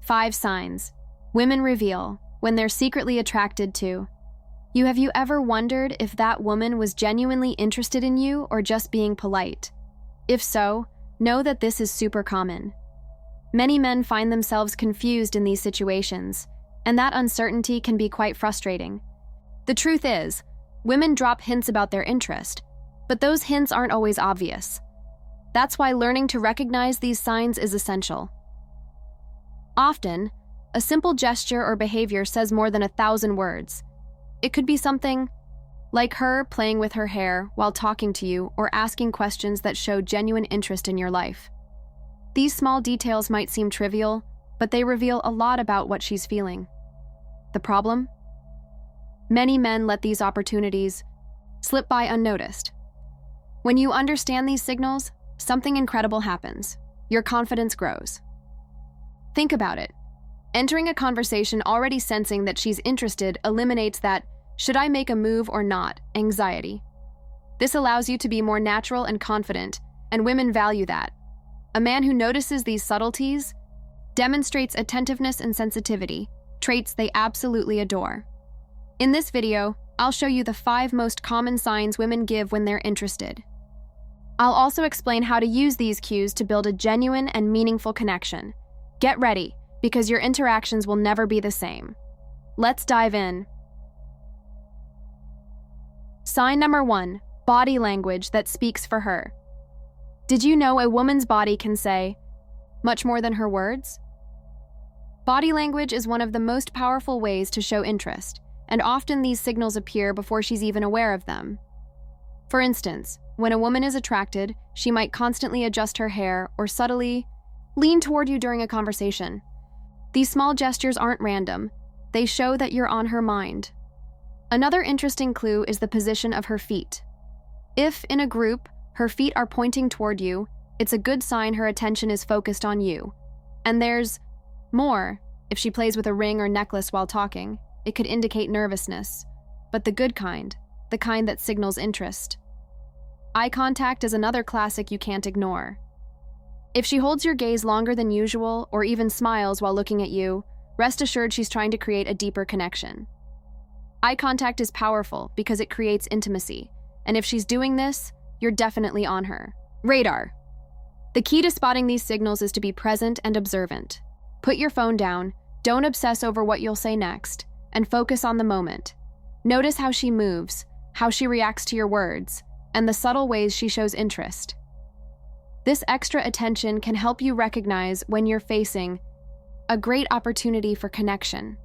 5 signs women reveal when they're secretly attracted to. Have you ever wondered if that woman was genuinely interested in you or just being polite? If so, know that this is super common. Many men find themselves confused in these situations, and that uncertainty can be quite frustrating. The truth is, women drop hints about their interest, but those hints aren't always obvious. That's why learning to recognize these signs is essential. Often, a simple gesture or behavior says more than 1,000 words. It could be something like her playing with her hair while talking to you or asking questions that show genuine interest in your life. These small details might seem trivial, but they reveal a lot about what she's feeling. The problem? Many men let these opportunities slip by unnoticed. When you understand these signals, something incredible happens. Your confidence grows. Think about it. Entering a conversation already sensing that she's interested eliminates that "should I make a move or not" anxiety. This allows you to be more natural and confident, and women value that. A man who notices these subtleties demonstrates attentiveness and sensitivity, traits they absolutely adore. In this video, I'll show you the 5 most common signs women give when they're interested. I'll also explain how to use these cues to build a genuine and meaningful connection. Get ready, because your interactions will never be the same. Let's dive in. Sign number 1, body language that speaks for her. Did you know a woman's body can say much more than her words? Body language is one of the most powerful ways to show interest, and often these signals appear before she's even aware of them. For instance, when a woman is attracted, she might constantly adjust her hair or subtly lean toward you during a conversation. These small gestures aren't random. They show that you're on her mind. Another interesting clue is the position of her feet. If, in a group, her feet are pointing toward you, it's a good sign her attention is focused on you. And there's more. If she plays with a ring or necklace while talking, it could indicate nervousness, but the good kind, the kind that signals interest. Eye contact is another classic you can't ignore. If she holds your gaze longer than usual or even smiles while looking at you, rest assured she's trying to create a deeper connection. Eye contact is powerful because it creates intimacy, and if she's doing this, you're definitely on her radar. The key to spotting these signals is to be present and observant. Put your phone down, don't obsess over what you'll say next, and focus on the moment. Notice how she moves, how she reacts to your words, and the subtle ways she shows interest. This extra attention can help you recognize when you're facing a great opportunity for connection.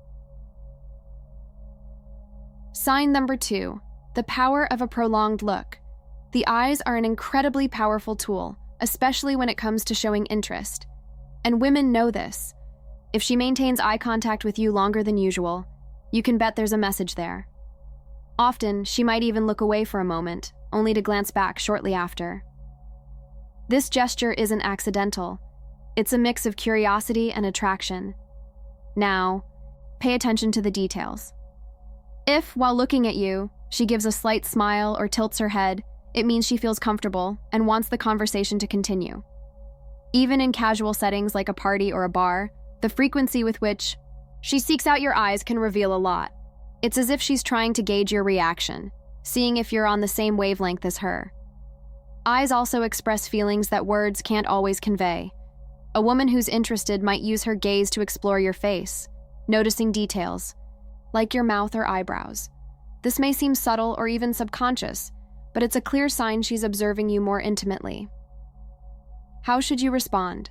Sign number 2, the power of a prolonged look. The eyes are an incredibly powerful tool, especially when it comes to showing interest. And women know this. If she maintains eye contact with you longer than usual, you can bet there's a message there. Often, she might even look away for a moment, only to glance back shortly after. This gesture isn't accidental. It's a mix of curiosity and attraction. Now, pay attention to the details. If, while looking at you, she gives a slight smile or tilts her head, it means she feels comfortable and wants the conversation to continue. Even in casual settings like a party or a bar, the frequency with which she seeks out your eyes can reveal a lot. It's as if she's trying to gauge your reaction, seeing if you're on the same wavelength as her. Eyes also express feelings that words can't always convey. A woman who's interested might use her gaze to explore your face, noticing details, like your mouth or eyebrows. This may seem subtle or even subconscious, but it's a clear sign she's observing you more intimately. How should you respond?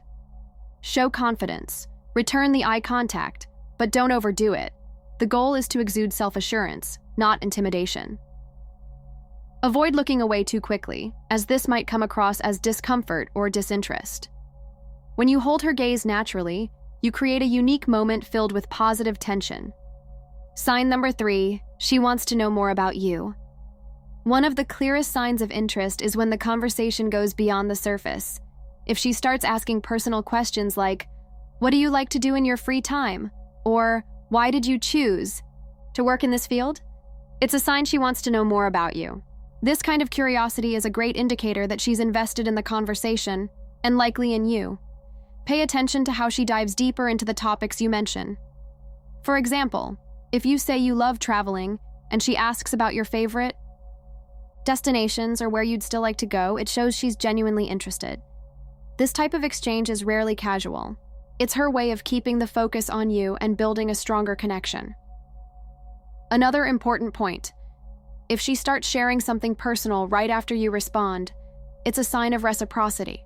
Show confidence. Return the eye contact, but don't overdo it. The goal is to exude self-assurance, not intimidation. Avoid looking away too quickly, as this might come across as discomfort or disinterest. When you hold her gaze naturally, you create a unique moment filled with positive tension. Sign number 3, she wants to know more about you. One of the clearest signs of interest is when the conversation goes beyond the surface. If she starts asking personal questions like, "What do you like to do in your free time?" or "Why did you choose to work in this field?" it's a sign she wants to know more about you. This kind of curiosity is a great indicator that she's invested in the conversation and likely in you. Pay attention to how she dives deeper into the topics you mention. For example, if you say you love traveling and she asks about your favorite destinations or where you'd still like to go, it shows she's genuinely interested. This type of exchange is rarely casual. It's her way of keeping the focus on you and building a stronger connection. Another important point: if she starts sharing something personal right after you respond, it's a sign of reciprocity.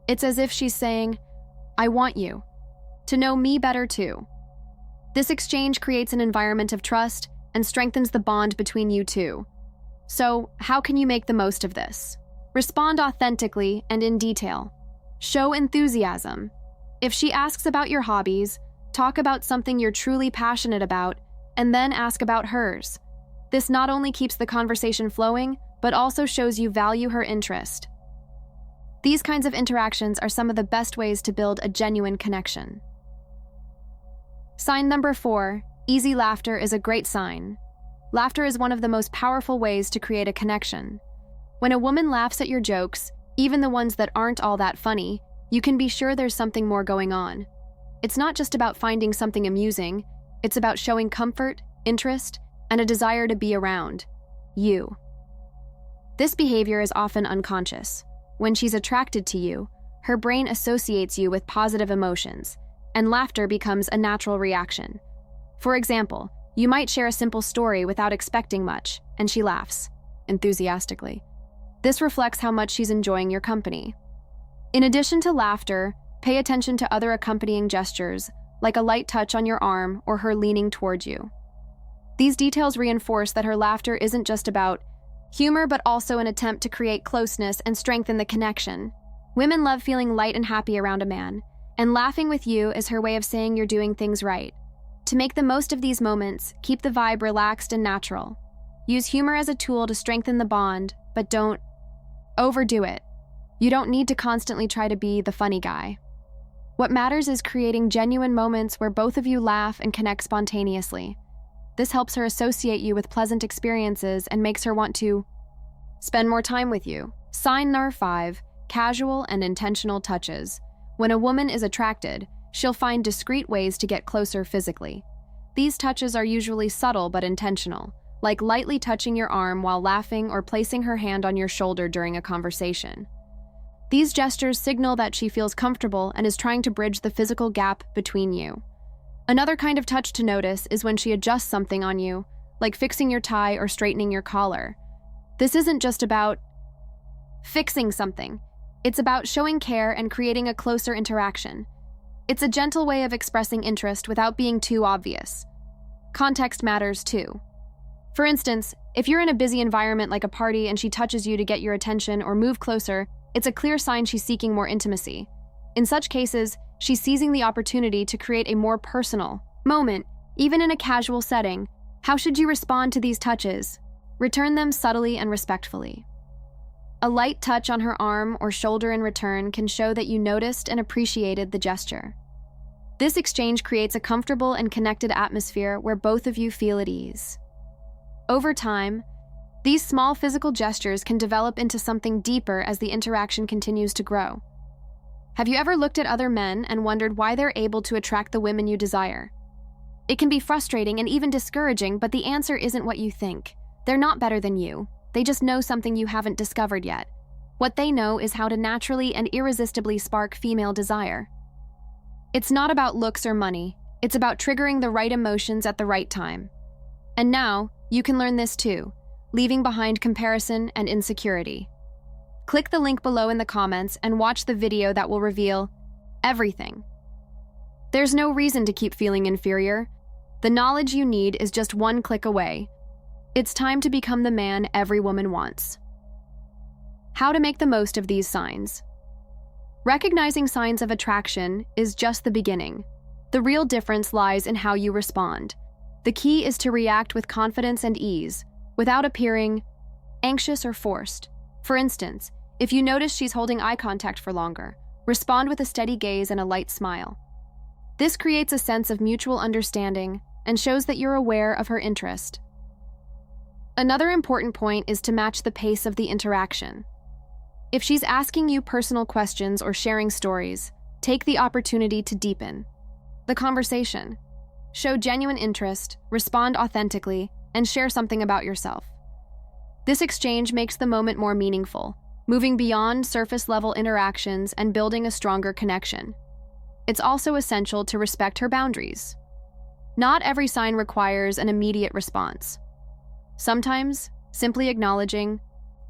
It's as if she's saying, "I want you to know me better too." This exchange creates an environment of trust and strengthens the bond between you two. So, how can you make the most of this? Respond authentically and in detail. Show enthusiasm. If she asks about your hobbies, talk about something you're truly passionate about, and then ask about hers. This not only keeps the conversation flowing, but also shows you value her interest. These kinds of interactions are some of the best ways to build a genuine connection. Sign number 4, easy laughter is a great sign. Laughter is one of the most powerful ways to create a connection. When a woman laughs at your jokes, even the ones that aren't all that funny, you can be sure there's something more going on. It's not just about finding something amusing, it's about showing comfort, interest, and a desire to be around you. This behavior is often unconscious. When she's attracted to you, her brain associates you with positive emotions, and laughter becomes a natural reaction. For example, you might share a simple story without expecting much, and she laughs enthusiastically. This reflects how much she's enjoying your company. In addition to laughter, pay attention to other accompanying gestures, like a light touch on your arm or her leaning toward you. These details reinforce that her laughter isn't just about humor, but also an attempt to create closeness and strengthen the connection. Women love feeling light and happy around a man, and laughing with you is her way of saying you're doing things right. To make the most of these moments, keep the vibe relaxed and natural. Use humor as a tool to strengthen the bond, but don't overdo it. You don't need to constantly try to be the funny guy. What matters is creating genuine moments where both of you laugh and connect spontaneously. This helps her associate you with pleasant experiences and makes her want to spend more time with you. Sign number 5, casual and intentional touches. When a woman is attracted, she'll find discreet ways to get closer physically. These touches are usually subtle but intentional, like lightly touching your arm while laughing or placing her hand on your shoulder during a conversation. These gestures signal that she feels comfortable and is trying to bridge the physical gap between you. Another kind of touch to notice is when she adjusts something on you, like fixing your tie or straightening your collar. This isn't just about fixing something. It's about showing care and creating a closer interaction. It's a gentle way of expressing interest without being too obvious. Context matters too. For instance, if you're in a busy environment like a party and she touches you to get your attention or move closer, it's a clear sign she's seeking more intimacy. In such cases, she's seizing the opportunity to create a more personal moment, even in a casual setting. How should you respond to these touches? Return them subtly and respectfully. A light touch on her arm or shoulder in return can show that you noticed and appreciated the gesture. This exchange creates a comfortable and connected atmosphere where both of you feel at ease. Over time, these small physical gestures can develop into something deeper as the interaction continues to grow. Have you ever looked at other men and wondered why they're able to attract the women you desire? It can be frustrating and even discouraging, but the answer isn't what you think. They're not better than you. They just know something you haven't discovered yet. What they know is how to naturally and irresistibly spark female desire. It's not about looks or money. It's about triggering the right emotions at the right time. And now, you can learn this too, leaving behind comparison and insecurity. Click the link below in the comments and watch the video that will reveal everything. There's no reason to keep feeling inferior. The knowledge you need is just one click away. It's time to become the man every woman wants. How to make the most of these signs. Recognizing signs of attraction is just the beginning. The real difference lies in how you respond. The key is to react with confidence and ease, without appearing anxious or forced. For instance, if you notice she's holding eye contact for longer, respond with a steady gaze and a light smile. This creates a sense of mutual understanding and shows that you're aware of her interest. Another important point is to match the pace of the interaction. If she's asking you personal questions or sharing stories, take the opportunity to deepen the conversation. Show genuine interest, respond authentically, and share something about yourself. This exchange makes the moment more meaningful, moving beyond surface-level interactions and building a stronger connection. It's also essential to respect her boundaries. Not every sign requires an immediate response. Sometimes, simply acknowledging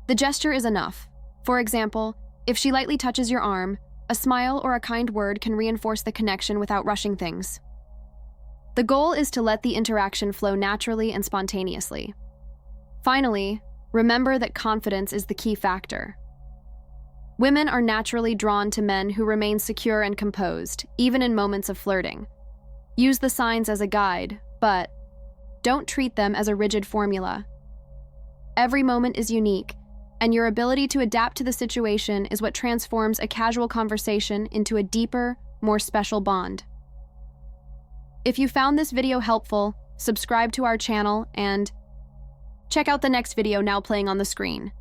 the gesture is enough. For example, if she lightly touches your arm, a smile or a kind word can reinforce the connection without rushing things. The goal is to let the interaction flow naturally and spontaneously. Finally, remember that confidence is the key factor. Women are naturally drawn to men who remain secure and composed, even in moments of flirting. Use the signs as a guide, but don't treat them as a rigid formula. Every moment is unique, and your ability to adapt to the situation is what transforms a casual conversation into a deeper, more special bond. If you found this video helpful, subscribe to our channel and check out the next video now playing on the screen.